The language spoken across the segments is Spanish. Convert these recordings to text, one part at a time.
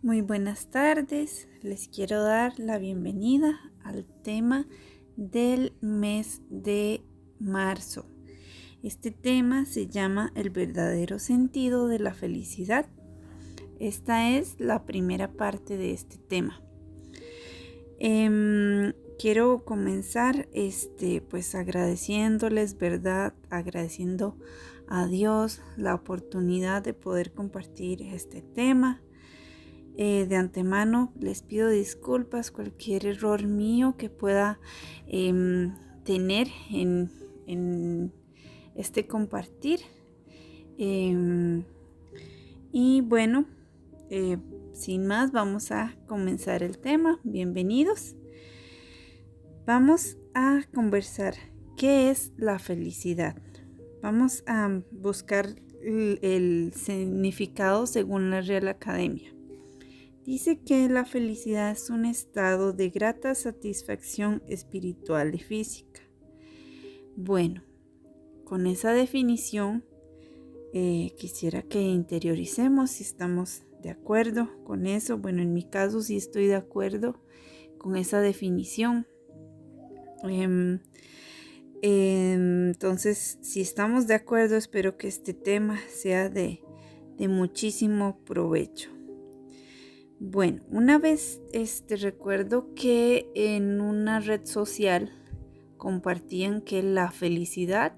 Muy buenas tardes, les quiero dar la bienvenida al tema del mes de marzo. Este tema se llama el verdadero sentido de la felicidad. Esta es la primera parte de este tema. Quiero comenzar pues agradeciéndoles, ¿verdad? Agradeciendo a Dios la oportunidad de poder compartir este tema. De antemano les pido disculpas cualquier error mío que pueda tener en este compartir. Y bueno, sin más vamos a comenzar el tema. Bienvenidos. Vamos a conversar. ¿Qué es la felicidad? Vamos a buscar el significado según la Real Academia. Dice que la felicidad es un estado de grata satisfacción espiritual y física. Bueno, con esa definición quisiera que interioricemos si estamos de acuerdo con eso. Bueno, en mi caso sí estoy de acuerdo con esa definición. Entonces, si estamos de acuerdo, espero que este tema sea de muchísimo provecho. Bueno, una vez recuerdo que en una red social compartían que la felicidad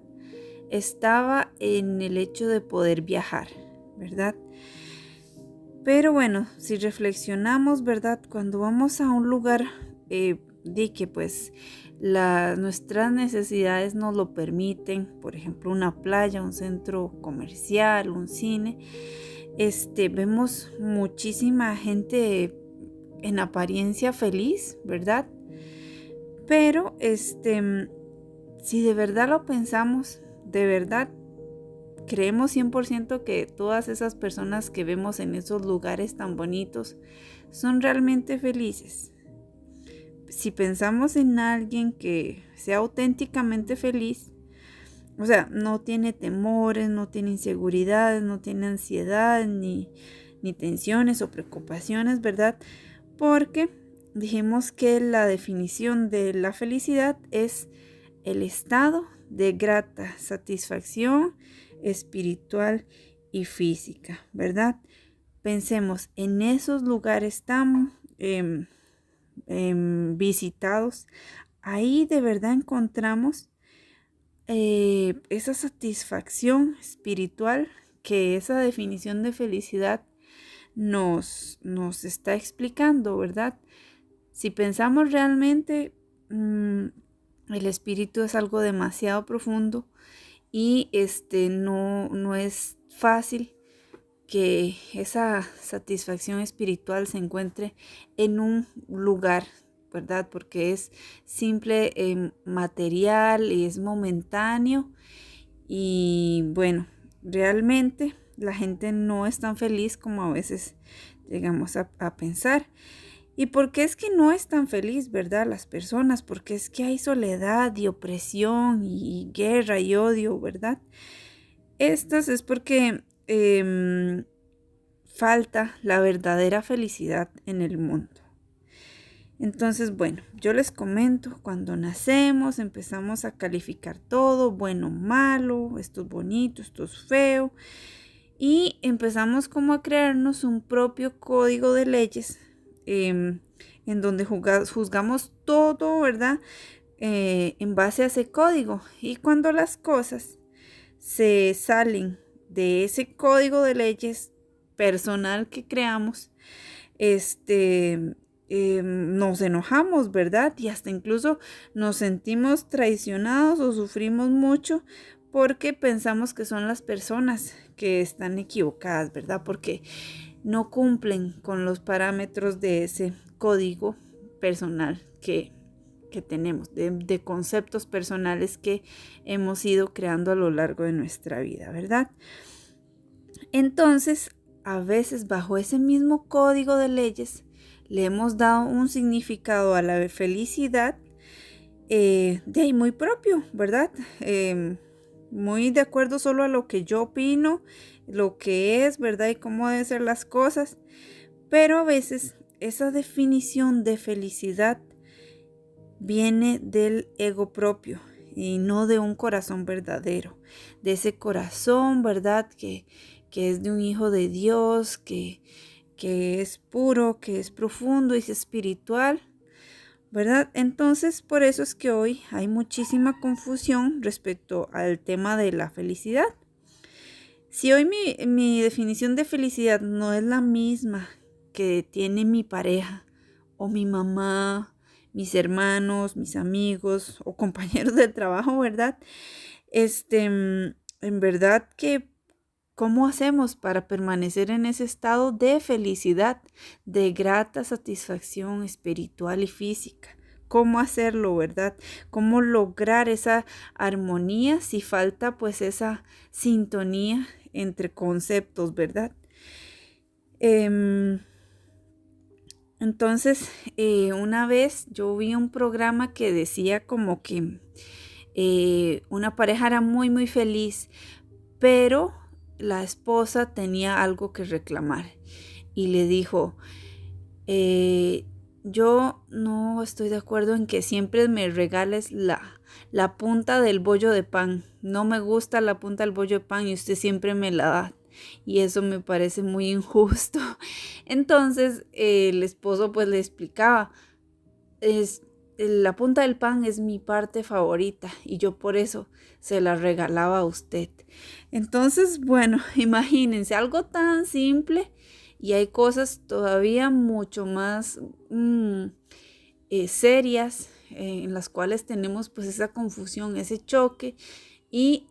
estaba en el hecho de poder viajar, ¿verdad? Pero bueno, si reflexionamos, ¿verdad? Cuando vamos a un lugar de que pues nuestras necesidades nos lo permiten, por ejemplo, una playa, un centro comercial, un cine, vemos muchísima gente en apariencia feliz, ¿verdad? Pero si de verdad lo pensamos, de verdad creemos 100% que todas esas personas que vemos en esos lugares tan bonitos son realmente felices. Si pensamos en alguien que sea auténticamente feliz, o sea, no tiene temores, no tiene inseguridades, no tiene ansiedad, ni tensiones o preocupaciones, ¿verdad? Porque dijimos que la definición de la felicidad es el estado de grata satisfacción espiritual y física, ¿verdad? Pensemos en esos lugares tan visitados. Ahí de verdad encontramos esa satisfacción espiritual que esa definición de felicidad nos está explicando, ¿verdad? Si pensamos realmente, el espíritu es algo demasiado profundo y no es fácil que esa satisfacción espiritual se encuentre en un lugar, ¿verdad? Porque es simple, material y es momentáneo. Y bueno, realmente la gente no es tan feliz como a veces llegamos a pensar. ¿Y por qué es que no es tan feliz, verdad? Las personas, porque es que hay soledad y opresión y guerra y odio, ¿verdad? Estas es porque falta la verdadera felicidad en el mundo. Entonces, bueno, yo les comento, cuando nacemos empezamos a calificar todo, bueno, malo, esto es bonito, esto es feo, y empezamos como a crearnos un propio código de leyes en donde juzgamos todo, ¿verdad? En base a ese código. Y cuando las cosas se salen de ese código de leyes personal que creamos, nos enojamos, ¿verdad? Y hasta incluso nos sentimos traicionados o sufrimos mucho porque pensamos que son las personas que están equivocadas, ¿verdad? Porque no cumplen con los parámetros de ese código personal que tenemos, de conceptos personales que hemos ido creando a lo largo de nuestra vida, ¿verdad? Entonces, a veces bajo ese mismo código de leyes, le hemos dado un significado a la felicidad de ahí muy propio, ¿verdad? Muy de acuerdo solo a lo que yo opino, lo que es, ¿verdad? Y cómo deben ser las cosas. Pero a veces esa definición de felicidad viene del ego propio y no de un corazón verdadero, de ese corazón, ¿verdad? Que es de un hijo de Dios, que es puro, que es profundo y es espiritual, ¿verdad? Entonces, por eso es que hoy hay muchísima confusión respecto al tema de la felicidad. Si hoy mi definición de felicidad no es la misma que tiene mi pareja o mi mamá, mis hermanos, mis amigos o compañeros de trabajo, ¿verdad? En verdad que, ¿cómo hacemos para permanecer en ese estado de felicidad, de grata satisfacción espiritual y física? ¿Cómo hacerlo, verdad? ¿Cómo lograr esa armonía si falta pues esa sintonía entre conceptos, verdad? Em, entonces, una vez yo vi un programa que decía como que una pareja era muy, muy feliz, pero la esposa tenía algo que reclamar y le dijo, eh, yo no estoy de acuerdo en que siempre me regales la punta del bollo de pan. No me gusta la punta del bollo de pan y usted siempre me la da. Y eso me parece muy injusto. Entonces el esposo pues le explicaba, es, la punta del pan es mi parte favorita y yo por eso se la regalaba a usted. Entonces, bueno, imagínense algo tan simple y hay cosas todavía mucho más serias en las cuales tenemos pues esa confusión, ese choque y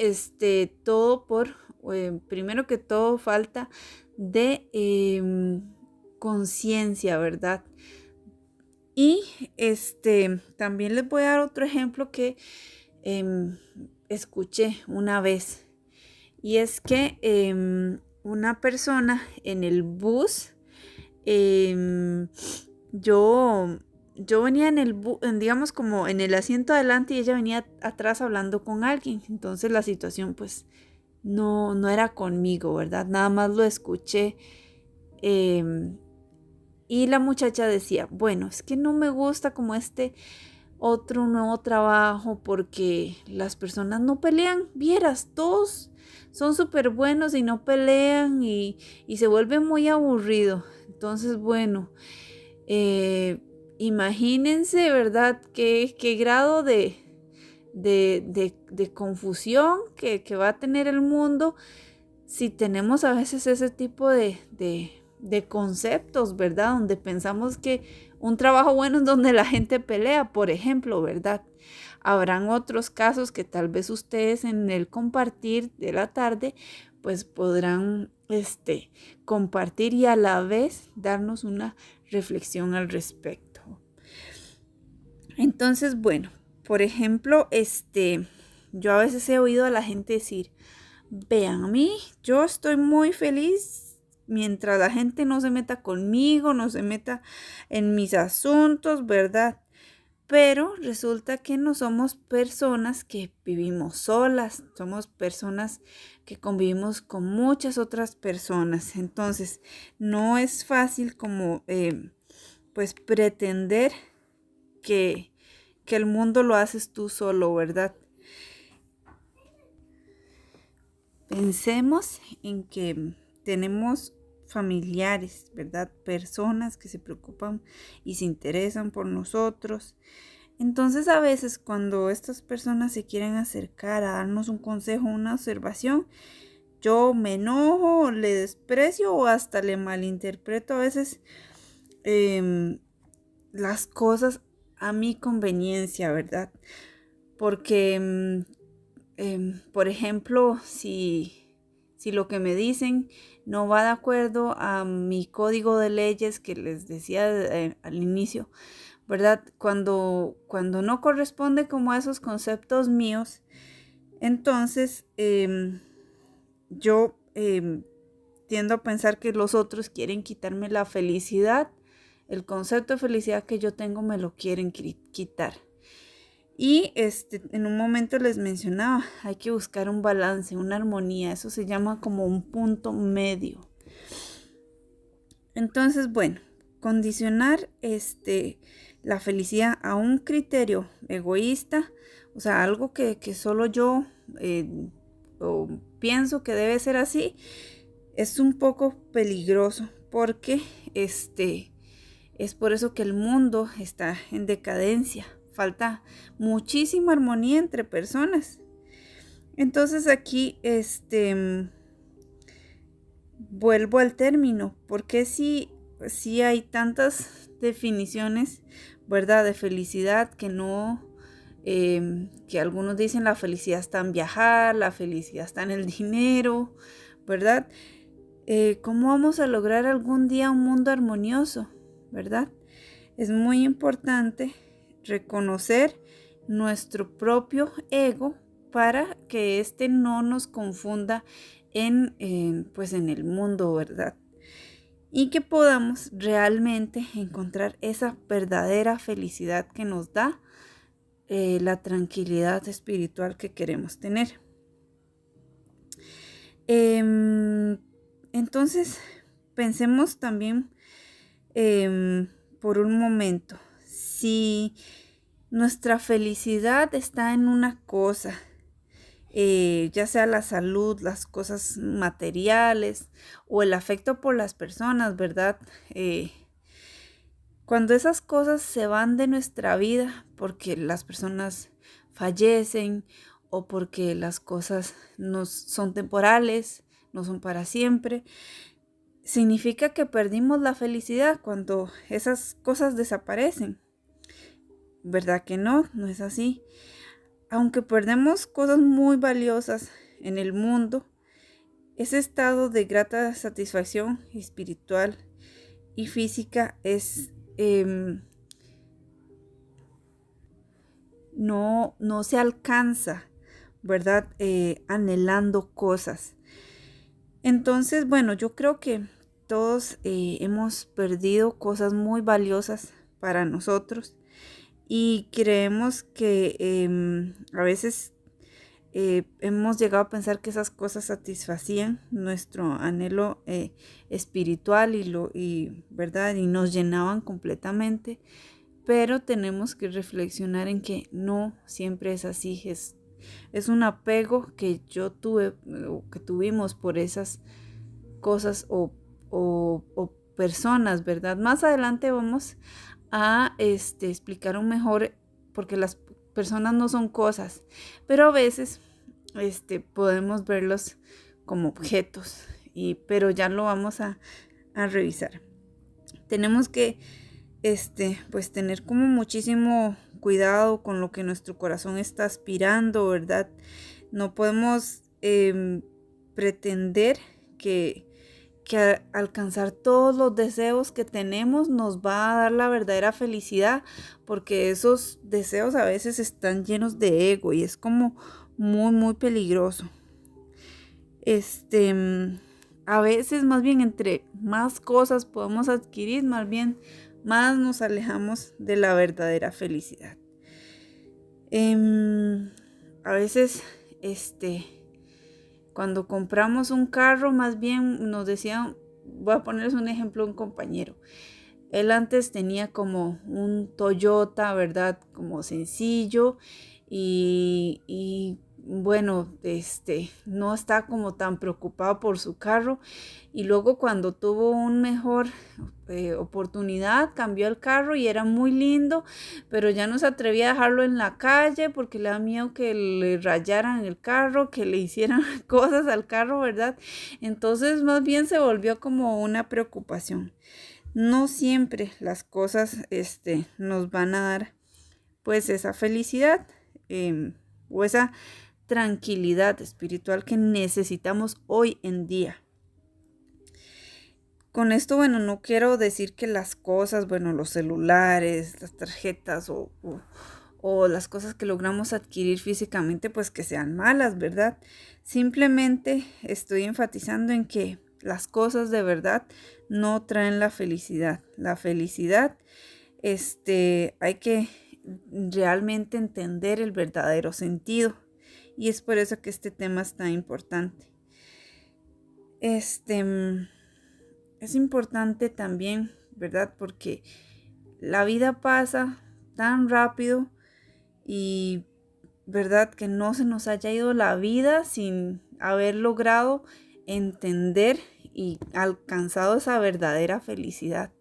todo por, primero que todo, falta de conciencia, ¿verdad? Y también les voy a dar otro ejemplo que escuché una vez. Y es que una persona en el bus, em, yo, yo venía en el bus, digamos como en el asiento adelante y ella venía atrás hablando con alguien. Entonces la situación pues no era conmigo, ¿verdad? Nada más lo escuché. em, y la muchacha decía, bueno, es que no me gusta como otro nuevo trabajo porque las personas no pelean, vieras, todos son súper buenos y no pelean y se vuelve muy aburrido. Entonces, bueno, eh, imagínense, ¿verdad? ¿Qué grado de confusión que va a tener el mundo si tenemos a veces ese tipo de conceptos, ¿verdad? Donde pensamos que un trabajo bueno es donde la gente pelea, por ejemplo, ¿verdad? Habrán otros casos que tal vez ustedes en el compartir de la tarde, pues podrán, compartir y a la vez darnos una reflexión al respecto. Entonces, bueno, por ejemplo, yo a veces he oído a la gente decir, vean, a mí, yo estoy muy feliz mientras la gente no se meta conmigo, no se meta en mis asuntos, ¿verdad? Pero resulta que no somos personas que vivimos solas, somos personas que convivimos con muchas otras personas. Entonces, no es fácil como, pues, pretender que, que el mundo lo haces tú solo, ¿verdad? Pensemos en que tenemos familiares, ¿verdad? Personas que se preocupan y se interesan por nosotros. Entonces a veces cuando estas personas se quieren acercar a darnos un consejo, una observación, yo me enojo, le desprecio o hasta le malinterpreto a veces em, las cosas a mi conveniencia, ¿verdad? Porque por ejemplo, si lo que me dicen no va de acuerdo a mi código de leyes que les decía al inicio, ¿verdad? Cuando no corresponde como a esos conceptos míos, entonces yo tiendo a pensar que los otros quieren quitarme la felicidad, el concepto de felicidad que yo tengo me lo quieren quitar. Y en un momento les mencionaba, hay que buscar un balance, una armonía, eso se llama como un punto medio. Entonces, bueno, condicionar la felicidad a un criterio egoísta, o sea, algo que solo yo o pienso que debe ser así, es un poco peligroso porque es por eso que el mundo está en decadencia. Falta muchísima armonía entre personas. Entonces aquí vuelvo al término, porque si hay tantas definiciones, ¿verdad? De felicidad que no, que algunos dicen la felicidad está en viajar, la felicidad está en el dinero, ¿verdad? ¿Cómo vamos a lograr algún día un mundo armonioso, ¿verdad? Es muy importante reconocer nuestro propio ego para que no nos confunda pues en el mundo, ¿verdad? Y que podamos realmente encontrar esa verdadera felicidad que nos da la tranquilidad espiritual que queremos tener. Entonces, pensemos también por un momento, si nuestra felicidad está en una cosa, ya sea la salud, las cosas materiales o el afecto por las personas, ¿verdad? Cuando esas cosas se van de nuestra vida porque las personas fallecen o porque las cosas no son temporales, no son para siempre, significa que perdimos la felicidad cuando esas cosas desaparecen. ¿Verdad que no? No es así. Aunque perdemos cosas muy valiosas en el mundo, ese estado de grata satisfacción espiritual y física no se alcanza, ¿verdad? Anhelando cosas. Entonces, bueno, yo creo que todos hemos perdido cosas muy valiosas para nosotros y creemos que a veces hemos llegado a pensar que esas cosas satisfacían nuestro anhelo espiritual ¿verdad? Y nos llenaban completamente, pero tenemos que reflexionar en que no siempre es así, es un apego que yo tuve o que tuvimos por esas cosas o personas, ¿verdad? Más adelante vamos a explicar un mejor, porque las personas no son cosas, pero a veces podemos verlos como objetos, pero ya lo vamos a revisar. Tenemos que pues tener como muchísimo cuidado con lo que nuestro corazón está aspirando, ¿verdad? No podemos pretender que alcanzar todos los deseos que tenemos nos va a dar la verdadera felicidad, porque esos deseos a veces están llenos de ego y es como muy, muy peligroso. A veces más bien entre más cosas podemos adquirir, más bien más nos alejamos de la verdadera felicidad. A veces, cuando compramos un carro, más bien nos decían, voy a ponerles un ejemplo, un compañero. Él antes tenía como un Toyota, ¿verdad? Como sencillo y bueno, no está como tan preocupado por su carro. Y luego cuando tuvo un mejor oportunidad, cambió el carro y era muy lindo, pero ya no se atrevía a dejarlo en la calle porque le da miedo que le rayaran el carro, que le hicieran cosas al carro, ¿verdad? Entonces más bien se volvió como una preocupación. No siempre las cosas nos van a dar pues esa felicidad o esa tranquilidad espiritual que necesitamos hoy en día. Con esto, bueno, no quiero decir que las cosas, bueno, los celulares, las tarjetas o las cosas que logramos adquirir físicamente, pues que sean malas, ¿verdad? Simplemente estoy enfatizando en que las cosas de verdad no traen la felicidad. La felicidad, hay que realmente entender el verdadero sentido. Y es por eso que este tema es tan importante. es importante también, ¿verdad? Porque la vida pasa tan rápido y, ¿verdad? Que no se nos haya ido la vida sin haber logrado entender y alcanzado esa verdadera felicidad.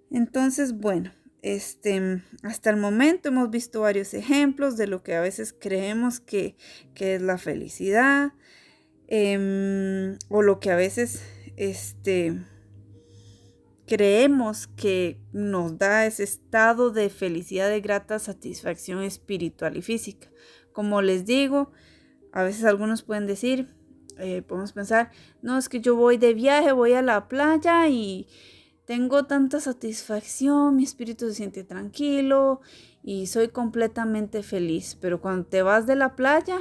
Entonces, bueno, hasta el momento hemos visto varios ejemplos de lo que a veces creemos que es la felicidad, o lo que a veces creemos que nos da ese estado de felicidad, de grata satisfacción espiritual y física. Como les digo, a veces algunos pueden decir, podemos pensar, no, es que yo voy de viaje, voy a la playa y tengo tanta satisfacción, mi espíritu se siente tranquilo y soy completamente feliz. Pero cuando te vas de la playa,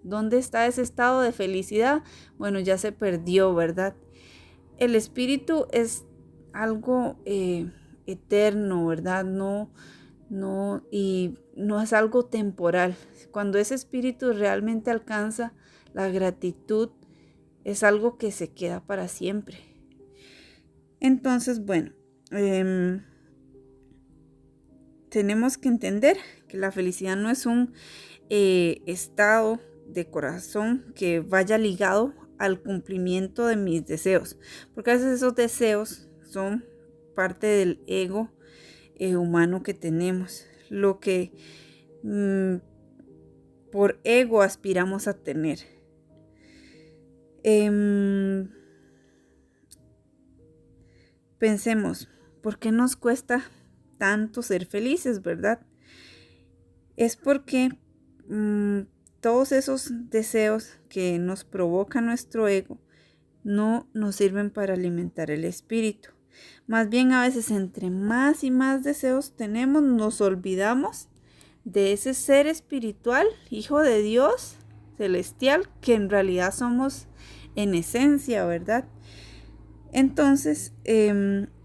¿dónde está ese estado de felicidad? Bueno, ya se perdió, ¿verdad? El espíritu es algo eterno, ¿verdad? Y no es algo temporal. Cuando ese espíritu realmente alcanza la gratitud, es algo que se queda para siempre. Entonces, bueno, tenemos que entender que la felicidad no es un estado de corazón que vaya ligado al cumplimiento de mis deseos, porque a veces esos deseos son parte del ego humano que tenemos, lo que por ego aspiramos a tener. Pensemos, ¿por qué nos cuesta tanto ser felices, verdad? Es porque todos esos deseos que nos provoca nuestro ego no nos sirven para alimentar el espíritu. Más bien a veces entre más y más deseos tenemos, nos olvidamos de ese ser espiritual, hijo de Dios celestial, que en realidad somos en esencia, ¿verdad? Entonces,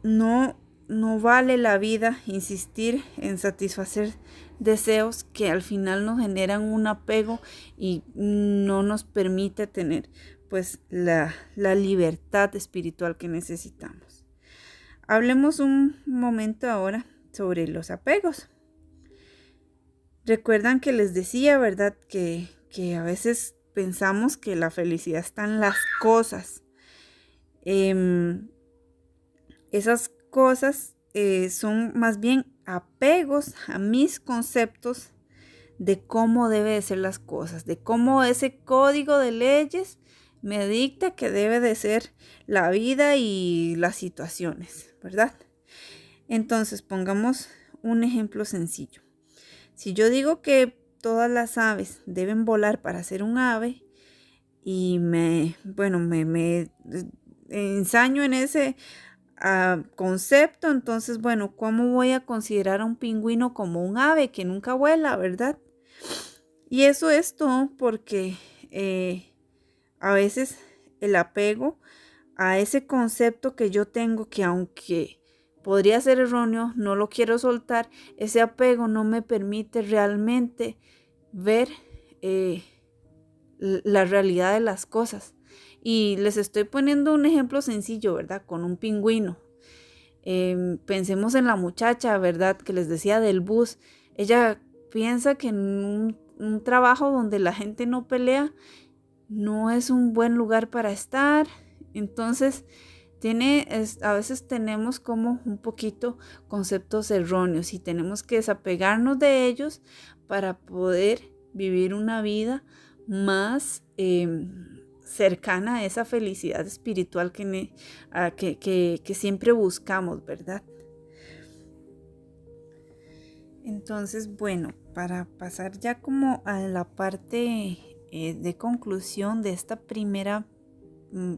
no vale la vida insistir en satisfacer deseos que al final nos generan un apego y no nos permite tener pues la libertad espiritual que necesitamos. Hablemos un momento ahora sobre los apegos. Recuerdan que les decía, ¿verdad? Que a veces pensamos que la felicidad está en las cosas. Esas cosas son más bien apegos a mis conceptos de cómo debe de ser las cosas, de cómo ese código de leyes me dicta que debe de ser la vida y las situaciones, ¿verdad? Entonces, pongamos un ejemplo sencillo. Si yo digo que todas las aves deben volar para ser un ave y me ensaño en ese concepto, entonces, bueno, ¿cómo voy a considerar a un pingüino como un ave que nunca vuela, verdad? Y eso es todo porque a veces el apego a ese concepto que yo tengo, que aunque podría ser erróneo, no lo quiero soltar, ese apego no me permite realmente ver la realidad de las cosas. Y les estoy poniendo un ejemplo sencillo, ¿verdad? Con un pingüino. Pensemos en la muchacha, ¿verdad? Que les decía del bus. Ella piensa que en un trabajo donde la gente no pelea, no es un buen lugar para estar. Entonces, a veces tenemos como un poquito conceptos erróneos y tenemos que desapegarnos de ellos para poder vivir una vida más cercana a esa felicidad espiritual que siempre buscamos, ¿verdad? Entonces, bueno, para pasar ya como a la parte de conclusión de esta primera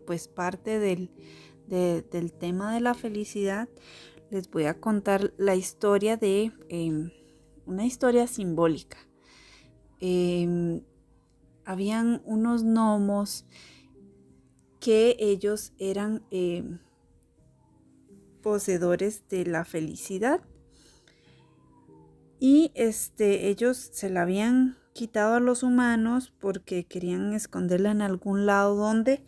pues parte del tema de la felicidad, les voy a contar la historia de una historia simbólica. Habían unos gnomos que ellos eran poseedores de la felicidad y ellos se la habían quitado a los humanos porque querían esconderla en algún lado donde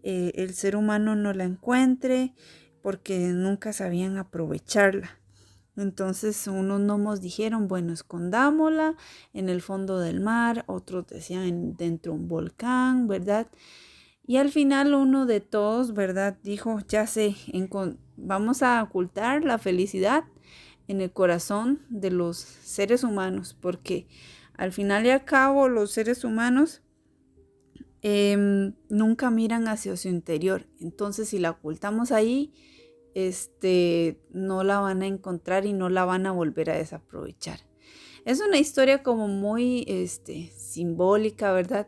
el ser humano no la encuentre, porque nunca sabían aprovecharla. Entonces unos gnomos dijeron, bueno, escondámosla en el fondo del mar, otros decían dentro de un volcán, ¿verdad? Y al final uno de todos, ¿verdad? Dijo, ya sé, vamos a ocultar la felicidad en el corazón de los seres humanos, porque al final y al cabo los seres humanos nunca miran hacia su interior. Entonces si la ocultamos ahí, no la van a encontrar y no la van a volver a desaprovechar. Es una historia como muy simbólica, ¿verdad?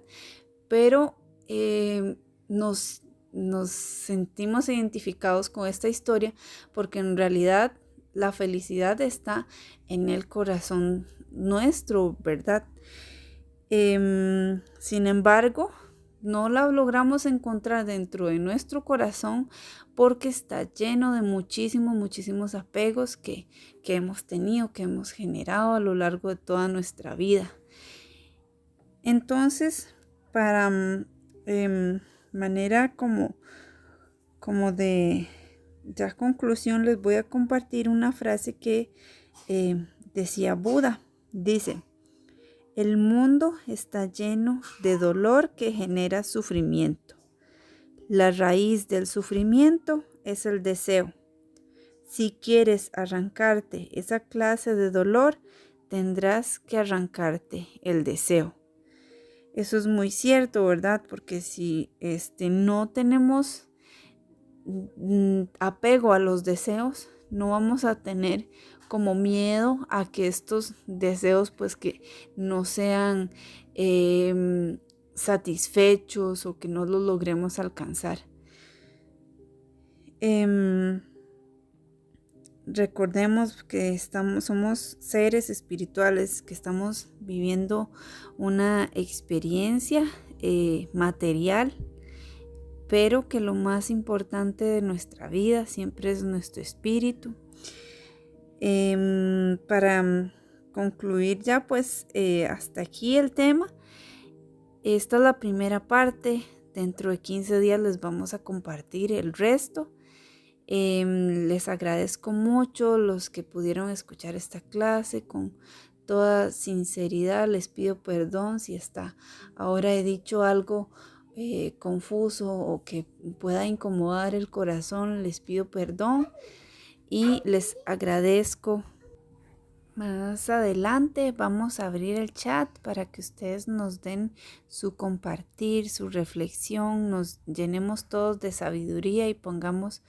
Pero nos, nos sentimos identificados con esta historia porque en realidad la felicidad está en el corazón nuestro, ¿verdad? Sin embargo, no la logramos encontrar dentro de nuestro corazón porque está lleno de muchísimos apegos que hemos tenido, que hemos generado a lo largo de toda nuestra vida. Entonces, para manera como de ya conclusión, les voy a compartir una frase que decía Buda. Dice, el mundo está lleno de dolor que genera sufrimiento. La raíz del sufrimiento es el deseo. Si quieres arrancarte esa clase de dolor, tendrás que arrancarte el deseo. Eso es muy cierto, ¿verdad? Porque si no tenemos apego a los deseos, no vamos a tener como miedo a que estos deseos pues que no sean satisfechos o que no los logremos alcanzar. Recordemos que somos seres espirituales, que estamos viviendo una experiencia material, pero que lo más importante de nuestra vida siempre es nuestro espíritu. Para concluir ya pues hasta aquí el tema. Esta es la primera parte. Dentro de 15 días les vamos a compartir el resto. Les agradezco mucho los que pudieron escuchar esta clase con toda sinceridad. Les pido perdón si hasta ahora he dicho algo confuso o que pueda incomodar el corazón. Les pido perdón y les agradezco. Más adelante vamos a abrir el chat para que ustedes nos den su compartir, su reflexión, nos llenemos todos de sabiduría y pongamos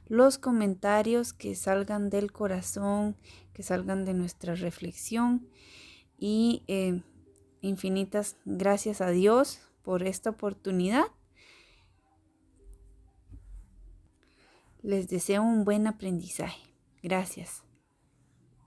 los comentarios que salgan del corazón, que salgan de nuestra reflexión. Y infinitas gracias a Dios por esta oportunidad. Les deseo un buen aprendizaje. Gracias.